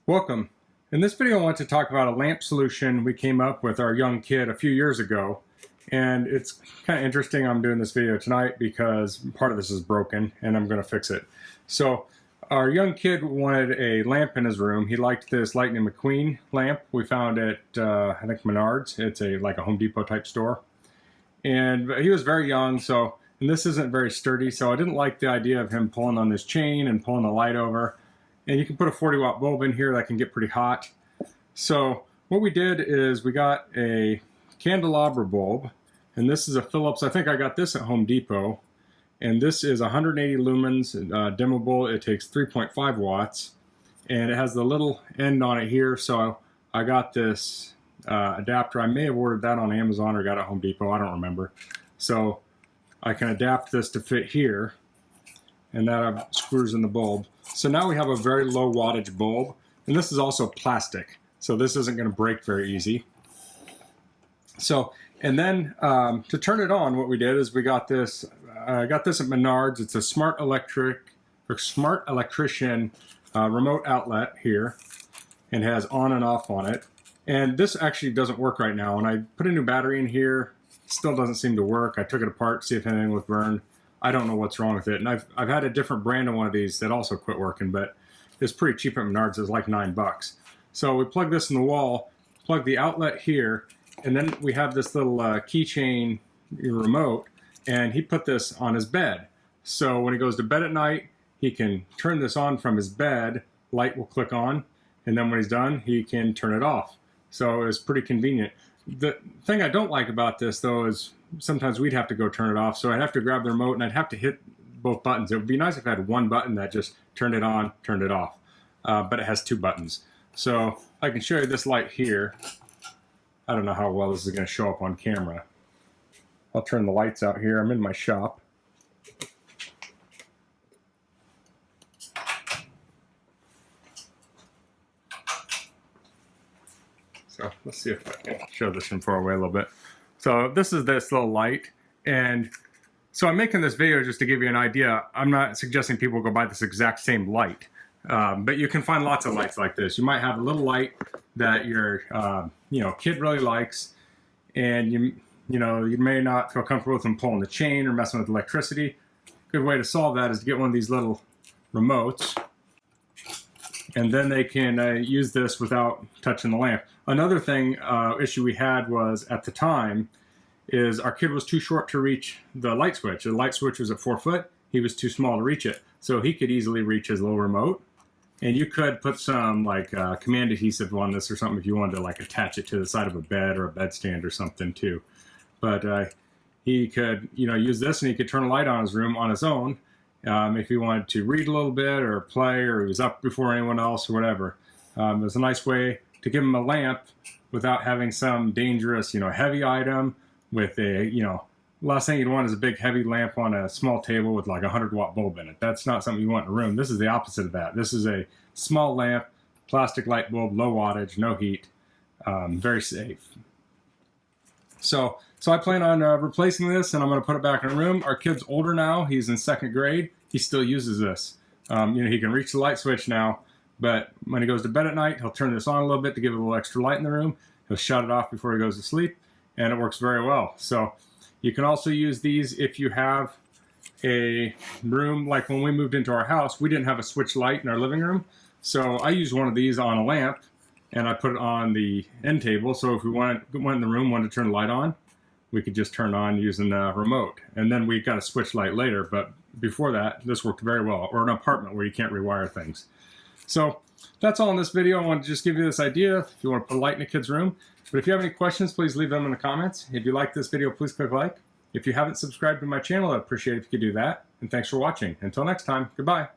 Welcome. In this video I want to talk about a lamp solution we came up with our young kid a few years ago. And it's kind of interesting I'm doing this video tonight because part of this is broken and I'm going to fix it. So our young kid wanted a lamp in his room. He liked this Lightning McQueen lamp we found at I think Menards. It's like a Home Depot type store. And he was very young, and this isn't very sturdy, so I didn't like the idea of him pulling on this chain and pulling the light over. And you can put a 40-watt bulb in here that can get pretty hot. So what we did is we got a candelabra bulb, and this is a Philips. I think I got this at Home Depot. And this is 180 lumens, dimmable. It takes 3.5 watts, and it has the little end on it here. So I got this adapter. I may have ordered that on Amazon or got it at Home Depot. I don't remember. So I can adapt this to fit here, and that screws in the bulb. So now we have a very low wattage bulb, and this is also plastic, so this isn't going to break very easy. So, and then to turn it on, what we did is we got this. I got this at Menards. It's a smart electrician remote outlet here, and has on and off on it. And this actually doesn't work right now. And I put a new battery in here. It still doesn't seem to work. I took it apart to see if anything was burned. I don't know what's wrong with it. And I've had a different brand of one of these that also quit working, but it's pretty cheap at Menards. It's like $9. So we plug this in the wall, plug the outlet here, and then we have this little keychain remote, and he put this on his bed. So when he goes to bed at night, he can turn this on from his bed, light will click on, and then when he's done, he can turn it off. So it's pretty convenient. The thing I don't like about this, though, is sometimes we'd have to go turn it off, so I'd have to grab the remote and I'd have to hit both buttons. It would be nice if I had one button that just turned it on, turned it off, but it has two buttons. So I can show you this light here. I don't know how well this is going to show up on camera. I'll turn the lights out here. I'm in my shop. So let's see if I can show this from far away a little bit. So this is this little light, and so I'm making this video just to give you an idea. I'm not suggesting people go buy this exact same light, but you can find lots of lights like this. You might have a little light that your kid really likes, and you may not feel comfortable with them pulling the chain or messing with electricity. Good way to solve that is to get one of these little remotes, and then they can use this without touching the lamp. Another thing, issue we had was at the time, is our kid was too short to reach the light switch. The light switch was at 4 foot. He was too small to reach it. So he could easily reach his little remote. And you could put some command adhesive on this or something if you wanted to attach it to the side of a bed or a bedstand or something too. But he could use this, and he could turn a light on his room on his own. If he wanted to read a little bit or play, or he was up before anyone else or whatever. It was a nice way to give him a lamp without having some dangerous, heavy item with a, last thing you'd want is a big heavy lamp on a small table with like a 100-watt bulb in it. That's not something you want in a room. This is the opposite of that. This is a small lamp, plastic light bulb, low wattage, no heat, very safe. So I plan on replacing this, and I'm going to put it back in a room. Our kid's older now. He's in 2nd grade. He still uses this. He can reach the light switch now, but when he goes to bed at night, he'll turn this on a little bit to give it a little extra light in the room. He'll shut it off before he goes to sleep, and it works very well. So you can also use these if you have a room, like when we moved into our house, we didn't have a switch light in our living room. So I used one of these on a lamp, and I put it on the end table. So if we went in the room, wanted to turn the light on, we could just turn on using the remote. And then we got a switch light later, but before that, this worked very well. Or an apartment where you can't rewire things. So that's all in this video. I wanted to just give you this idea if you want to put a light in a kid's room. But if you have any questions, please leave them in the comments. If you like this video, please click like. If you haven't subscribed to my channel, I'd appreciate it if you could do that. And thanks for watching. Until next time, goodbye.